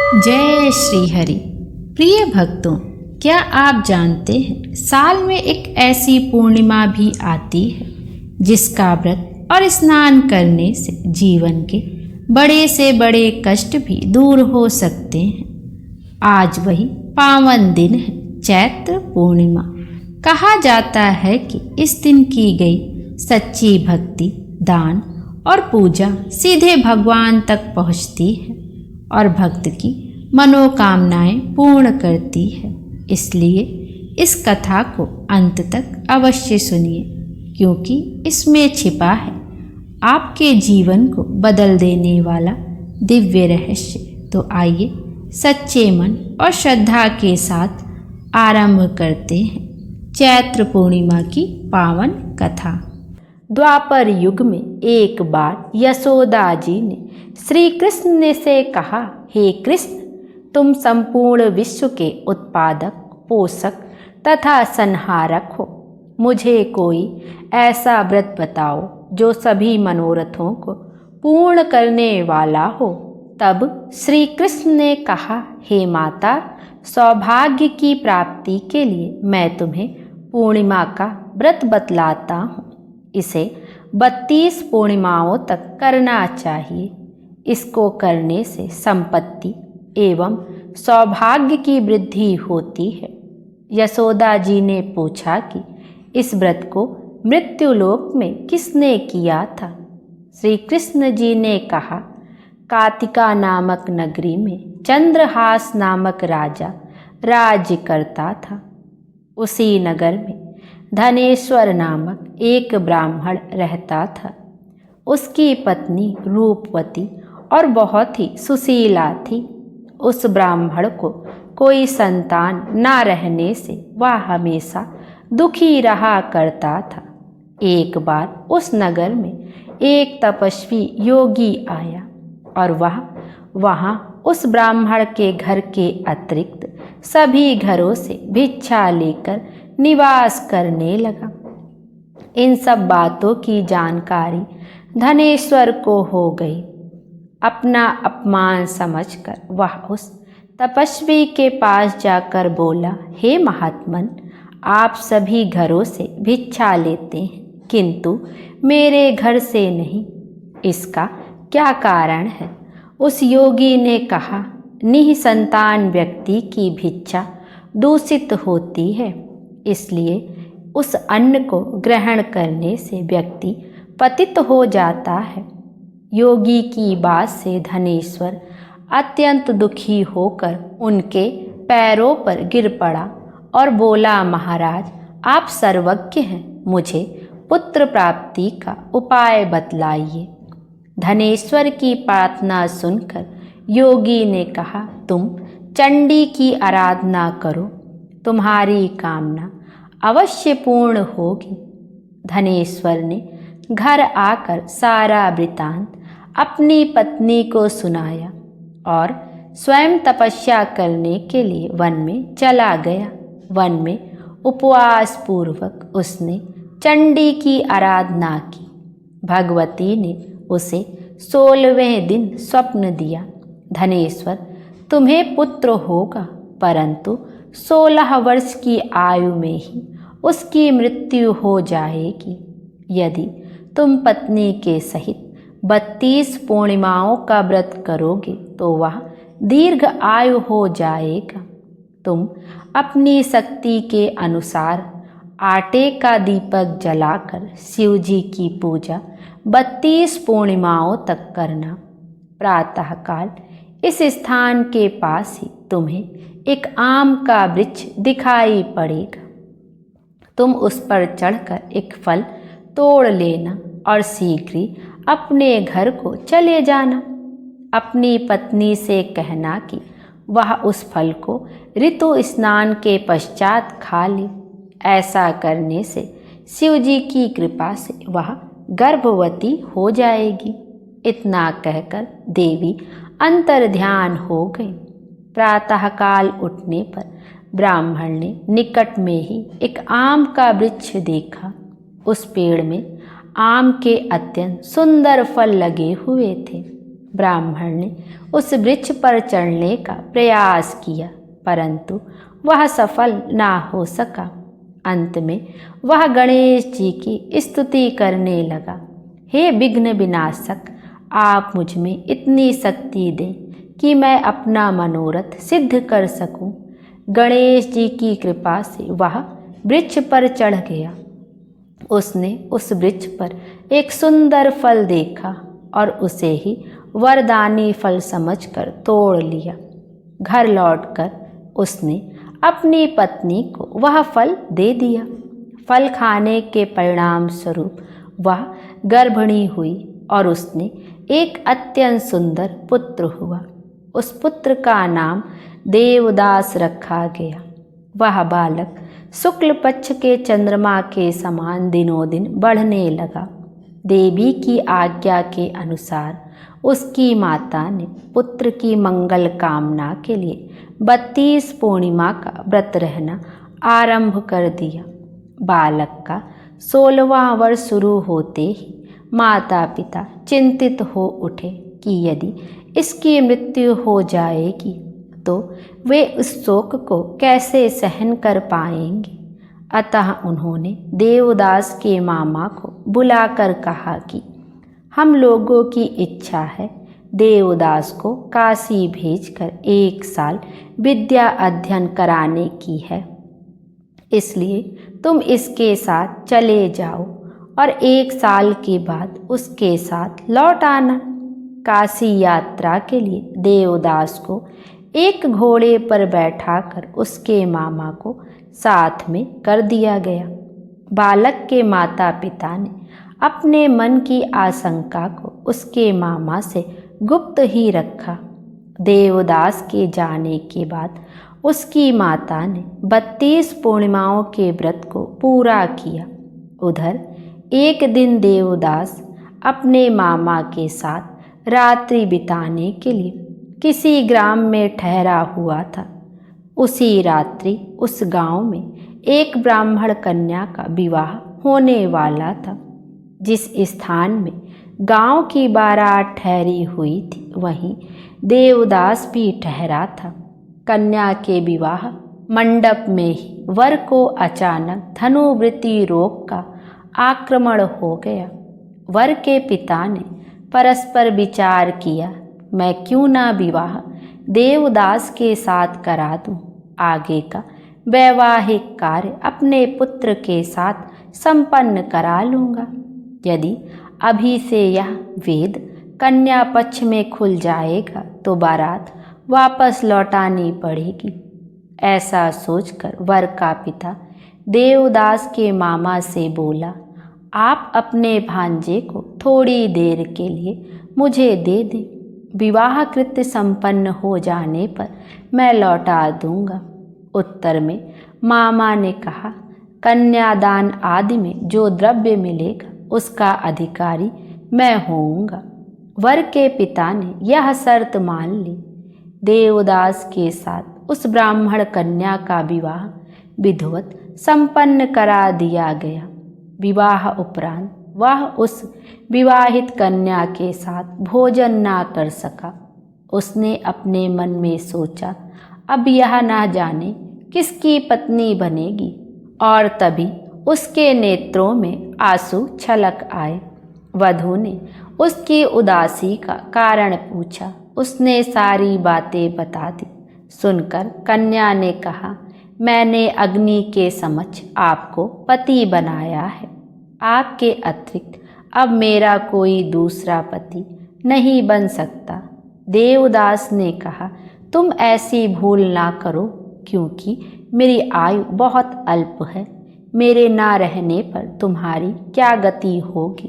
जय श्री हरि। प्रिय भक्तों, क्या आप जानते हैं साल में एक ऐसी पूर्णिमा भी आती है जिसका व्रत और स्नान करने से जीवन के बड़े से बड़े कष्ट भी दूर हो सकते हैं। आज वही पावन दिन है, चैत्र पूर्णिमा। कहा जाता है कि इस दिन की गई सच्ची भक्ति, दान और पूजा सीधे भगवान तक पहुँचती है और भक्त की मनोकामनाएं पूर्ण करती है। इसलिए इस कथा को अंत तक अवश्य सुनिए, क्योंकि इसमें छिपा है आपके जीवन को बदल देने वाला दिव्य रहस्य। तो आइए सच्चे मन और श्रद्धा के साथ आरंभ करते हैं चैत्र पूर्णिमा की पावन कथा। द्वापर युग में एक बार यशोदा जी ने श्री कृष्ण से कहा, हे कृष्ण, तुम संपूर्ण विश्व के उत्पादक, पोषक तथा संहारक हो। मुझे कोई ऐसा व्रत बताओ जो सभी मनोरथों को पूर्ण करने वाला हो। तब श्री कृष्ण ने कहा, हे माता, सौभाग्य की प्राप्ति के लिए मैं तुम्हें पूर्णिमा का व्रत बतलाता हूँ। इसे 32 पूर्णिमाओं तक करना चाहिए। इसको करने से संपत्ति एवं सौभाग्य की वृद्धि होती है। यशोदा जी ने पूछा कि इस व्रत को मृत्युलोक में किसने किया था? श्री कृष्ण जी ने कहा, कातिका नामक नगरी में चंद्रहास नामक राजा राज्य करता था। उसी नगर में धनेश्वर नामक एक ब्राह्मण रहता था। उसकी पत्नी रूपवती और बहुत ही सुशीला थी। उस ब्राह्मण को कोई संतान ना रहने से वह हमेशा दुखी रहा करता था। एक बार उस नगर में एक तपस्वी योगी आया और वह वहाँ उस ब्राह्मण के घर के अतिरिक्त सभी घरों से भिक्षा लेकर निवास करने लगा। इन सब बातों की जानकारी धनेश्वर को हो गई। अपना अपमान समझकर वह उस तपस्वी के पास जाकर बोला, हे महात्मन, आप सभी घरों से भिक्षा लेते हैं, किंतु मेरे घर से नहीं। इसका क्या कारण है? उस योगी ने कहा, निःसंतान व्यक्ति की भिक्षा दूषित होती है, इसलिए उस अन्न को ग्रहण करने से व्यक्ति पतित हो जाता है। योगी की बात से धनेश्वर अत्यंत दुखी होकर उनके पैरों पर गिर पड़ा और बोला, महाराज, आप सर्वज्ञ हैं, मुझे पुत्र प्राप्ति का उपाय बतलाइए। धनेश्वर की प्रार्थना सुनकर योगी ने कहा, तुम चंडी की आराधना करो, तुम्हारी कामना अवश्य पूर्ण होगी। धनेश्वर ने घर आकर सारा वृतांत अपनी पत्नी को सुनाया और स्वयं तपस्या करने के लिए वन में चला गया। वन में उपवास पूर्वक उसने चंडी की आराधना की। भगवती ने उसे 16वें दिन स्वप्न दिया, धनेश्वर, तुम्हें पुत्र होगा, परंतु 16 वर्ष की आयु में ही उसकी मृत्यु हो जाएगी। यदि तुम पत्नी के सहित 32 पूर्णिमाओं का व्रत करोगे तो वह दीर्घ आयु हो जाएगा। तुम अपनी शक्ति के अनुसार आटे का दीपक जलाकर शिव जी की पूजा 32 पूर्णिमाओं तक करना। प्रातःकाल इस स्थान के पास ही तुम्हें एक आम का वृक्ष दिखाई पड़ेगा। तुम उस पर चढ़कर एक फल तोड़ लेना और शीघ्र ही अपने घर को चले जाना। अपनी पत्नी से कहना कि वह उस फल को ऋतु स्नान के पश्चात खा ले। ऐसा करने से शिव जी की कृपा से वह गर्भवती हो जाएगी। इतना कहकर देवी अंतर्ध्यान हो गई। प्रातःकाल उठने पर ब्राह्मण ने निकट में ही एक आम का वृक्ष देखा। उस पेड़ में आम के अत्यंत सुंदर फल लगे हुए थे। ब्राह्मण ने उस वृक्ष पर चढ़ने का प्रयास किया, परंतु वह सफल ना हो सका। अंत में वह गणेश जी की स्तुति करने लगा, हे विघ्न विनाशक, आप मुझ में इतनी शक्ति दें कि मैं अपना मनोरथ सिद्ध कर सकूं। गणेश जी की कृपा से वह वृक्ष पर चढ़ गया। उसने उस वृक्ष पर एक सुंदर फल देखा और उसे ही वरदानी फल समझकर तोड़ लिया। घर लौटकर उसने अपनी पत्नी को वह फल दे दिया। फल खाने के परिणाम स्वरूप वह गर्भिणी हुई और उसने एक अत्यंत सुंदर पुत्र हुआ। उस पुत्र का नाम देवदास रखा गया। वह बालक शुक्ल पक्ष के चंद्रमा के समान दिनों दिन बढ़ने लगा। देवी की आज्ञा के अनुसार उसकी माता ने पुत्र की मंगल कामना के लिए 32 पूर्णिमा का व्रत रहना आरंभ कर दिया। बालक का 16वां वर्ष शुरू होते ही माता पिता चिंतित हो उठे कि यदि इसकी मृत्यु हो जाएगी तो वे उस शोक को कैसे सहन कर पाएंगे। अतः उन्होंने देवदास के मामा को बुलाकर कहा कि हम लोगों की इच्छा है देवदास को काशी भेजकर 1 साल विद्या अध्ययन कराने की है, इसलिए तुम इसके साथ चले जाओ और 1 साल के बाद उसके साथ लौट आना। काशी यात्रा के लिए देवदास को एक घोड़े पर बैठाकर उसके मामा को साथ में कर दिया गया। बालक के माता पिता ने अपने मन की आशंका को उसके मामा से गुप्त ही रखा। देवदास के जाने के बाद उसकी माता ने 32 पूर्णिमाओं के व्रत को पूरा किया। उधर एक दिन देवदास अपने मामा के साथ रात्रि बिताने के लिए किसी ग्राम में ठहरा हुआ था। उसी रात्रि उस गांव में एक ब्राह्मण कन्या का विवाह होने वाला था। जिस स्थान में गांव की बारात ठहरी हुई थी वहीं देवदास भी ठहरा था। कन्या के विवाह मंडप में ही वर को अचानक धनुवृत्ति रोग का आक्रमण हो गया। वर के पिता ने परस्पर विचार किया, मैं क्यों ना विवाह देवदास के साथ करा दूं। आगे का वैवाहिक कार्य अपने पुत्र के साथ संपन्न करा लूँगा। यदि अभी से यह वेद कन्या पक्ष में खुल जाएगा तो बारात वापस लौटानी पड़ेगी। ऐसा सोचकर वर का पिता देवदास के मामा से बोला, आप अपने भांजे को थोड़ी देर के लिए मुझे दे दें, विवाह कृत्य संपन्न हो जाने पर मैं लौटा दूंगा। उत्तर में मामा ने कहा, कन्यादान आदि में जो द्रव्य मिलेगा उसका अधिकारी मैं होऊंगा। वर के पिता ने यह शर्त मान ली। देवदास के साथ उस ब्राह्मण कन्या का विवाह विधिवत संपन्न करा दिया गया। विवाह उपरांत वह उस विवाहित कन्या के साथ भोजन ना कर सका। उसने अपने मन में सोचा, अब यह ना जाने किसकी पत्नी बनेगी, और तभी उसके नेत्रों में आंसू छलक आए। वधू ने उसकी उदासी का कारण पूछा। उसने सारी बातें बता दी। सुनकर कन्या ने कहा, मैंने अग्नि के समक्ष आपको पति बनाया है। आपके अतिरिक्त अब मेरा कोई दूसरा पति नहीं बन सकता। देवदास ने कहा, तुम ऐसी भूल ना करो, क्योंकि मेरी आयु बहुत अल्प है। मेरे ना रहने पर तुम्हारी क्या गति होगी।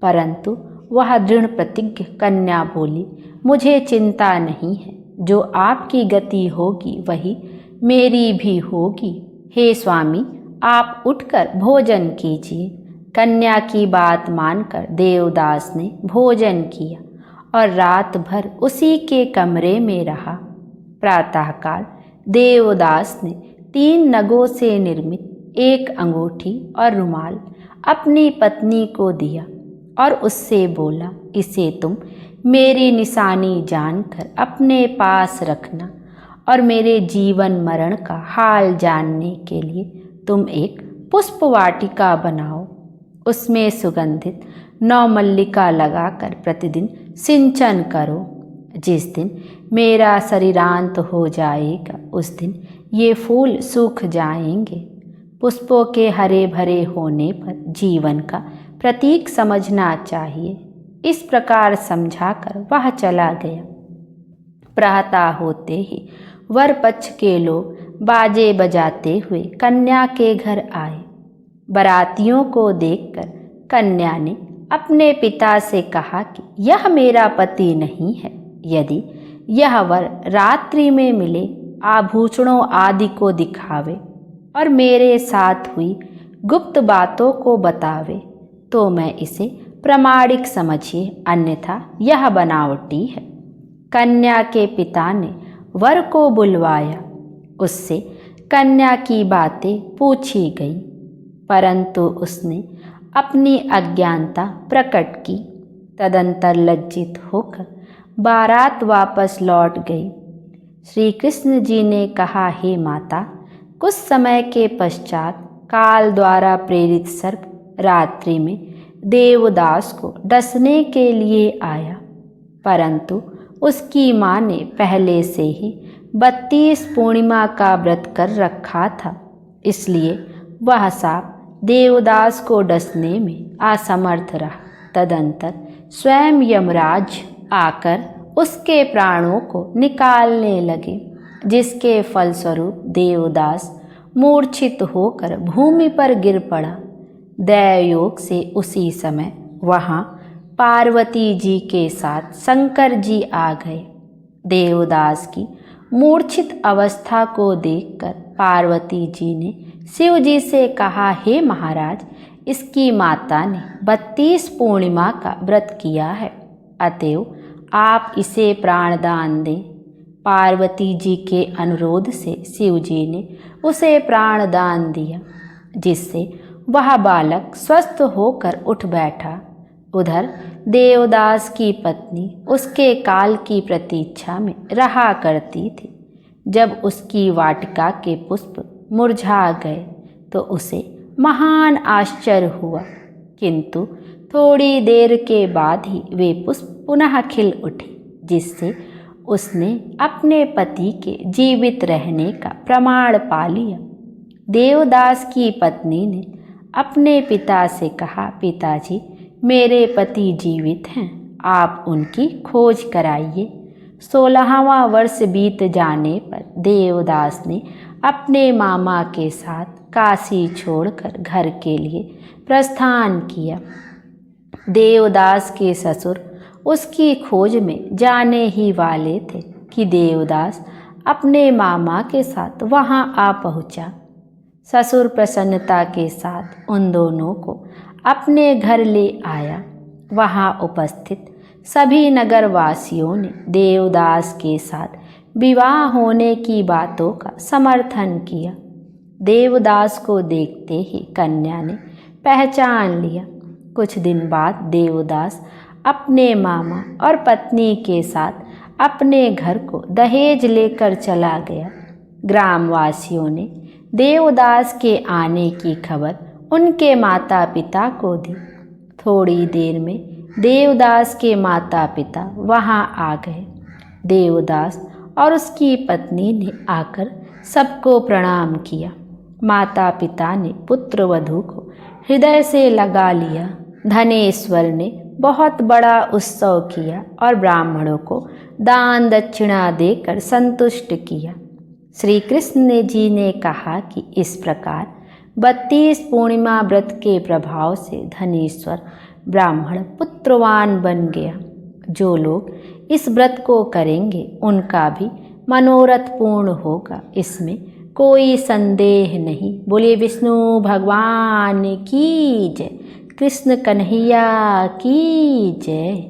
परंतु वह दृढ़ प्रतिज्ञ कन्या बोली, मुझे चिंता नहीं है, जो आपकी गति होगी वही मेरी भी होगी। हे स्वामी, आप उठकर भोजन कीजिए। कन्या की बात मानकर देवदास ने भोजन किया और रात भर उसी के कमरे में रहा। प्रातःकाल देवदास ने 3 नगों से निर्मित एक अंगूठी और रुमाल अपनी पत्नी को दिया और उससे बोला, इसे तुम मेरी निशानी जानकर अपने पास रखना और मेरे जीवन मरण का हाल जानने के लिए तुम एक पुष्प वाटिका बनाओ। उसमें सुगंधित नवमल्लिका लगाकर प्रतिदिन सिंचन करो। जिस दिन मेरा शरीरांत हो जाएगा उस दिन ये फूल सूख जाएंगे। पुष्पों के हरे भरे होने पर जीवन का प्रतीक समझना चाहिए। इस प्रकार समझाकर वह चला गया। प्रातः होते ही वर पक्ष के लोग बाजे बजाते हुए कन्या के घर आए। बारातियों को देखकर कन्या ने अपने पिता से कहा कि यह मेरा पति नहीं है। यदि यह वर रात्रि में मिले, आभूषणों आदि को दिखावे और मेरे साथ हुई गुप्त बातों को बतावे तो मैं इसे प्रामाणिक समझिए, अन्यथा यह बनावटी है। कन्या के पिता ने वर को बुलवाया। उससे कन्या की बातें पूछी गई, परंतु उसने अपनी अज्ञानता प्रकट की। तदंतर लज्जित होकर बारात वापस लौट गई। श्री कृष्ण जी ने कहा, हे माता, कुछ समय के पश्चात काल द्वारा प्रेरित सर्प रात्रि में देवदास को डसने के लिए आया, परंतु उसकी माँ ने पहले से ही 32 पूर्णिमा का व्रत कर रखा था, इसलिए वह सांप देवदास को डसने में असमर्थ रहा। तदंतर स्वयं यमराज आकर उसके प्राणों को निकालने लगे, जिसके फलस्वरूप देवदास मूर्छित होकर भूमि पर गिर पड़ा। दैवयोग से उसी समय वहाँ पार्वती जी के साथ शंकर जी आ गए। देवदास की मूर्छित अवस्था को देखकर पार्वती जी ने शिव जी से कहा, हे महाराज, इसकी माता ने 32 पूर्णिमा का व्रत किया है, अतएव आप इसे प्राणदान दें। पार्वती जी के अनुरोध से शिव जी ने उसे प्राणदान दिया, जिससे वह बालक स्वस्थ होकर उठ बैठा। उधर देवदास की पत्नी उसके काल की प्रतीक्षा में रहा करती थी। जब उसकी वाटिका के पुष्प मुरझा गए तो उसे महान आश्चर्य हुआ, किंतु थोड़ी देर के बाद ही वे पुष्प पुनः खिल उठे, जिससे उसने अपने पति के जीवित रहने का प्रमाण पा लिया। देवदास की पत्नी ने अपने पिता से कहा, पिताजी, मेरे पति जीवित हैं, आप उनकी खोज कराइए। 16वां वर्ष बीत जाने पर देवदास ने अपने मामा के साथ काशी छोड़कर घर के लिए प्रस्थान किया। देवदास के ससुर उसकी खोज में जाने ही वाले थे कि देवदास अपने मामा के साथ वहां आ पहुंचा। ससुर प्रसन्नता के साथ उन दोनों को अपने घर ले आया। वहां उपस्थित सभी नगरवासियों ने देवदास के साथ विवाह होने की बातों का समर्थन किया। देवदास को देखते ही कन्या ने पहचान लिया। कुछ दिन बाद देवदास अपने मामा और पत्नी के साथ अपने घर को दहेज लेकर चला गया। ग्रामवासियों ने देवदास के आने की खबर उनके माता पिता को दी। थोड़ी देर में देवदास के माता पिता वहां आ गए। देवदास और उसकी पत्नी ने आकर सबको प्रणाम किया। माता पिता ने पुत्र वधू को हृदय से लगा लिया। धनेश्वर ने बहुत बड़ा उत्सव किया और ब्राह्मणों को दान दक्षिणा देकर संतुष्ट किया। श्री कृष्ण जी ने कहा कि इस प्रकार 32 पूर्णिमा व्रत के प्रभाव से धनेश्वर ब्राह्मण पुत्रवान बन गया। जो लोग इस व्रत को करेंगे उनका भी मनोरथ पूर्ण होगा, इसमें कोई संदेह नहीं। बोलिए विष्णु भगवान की जय, कृष्ण कन्हैया की जय।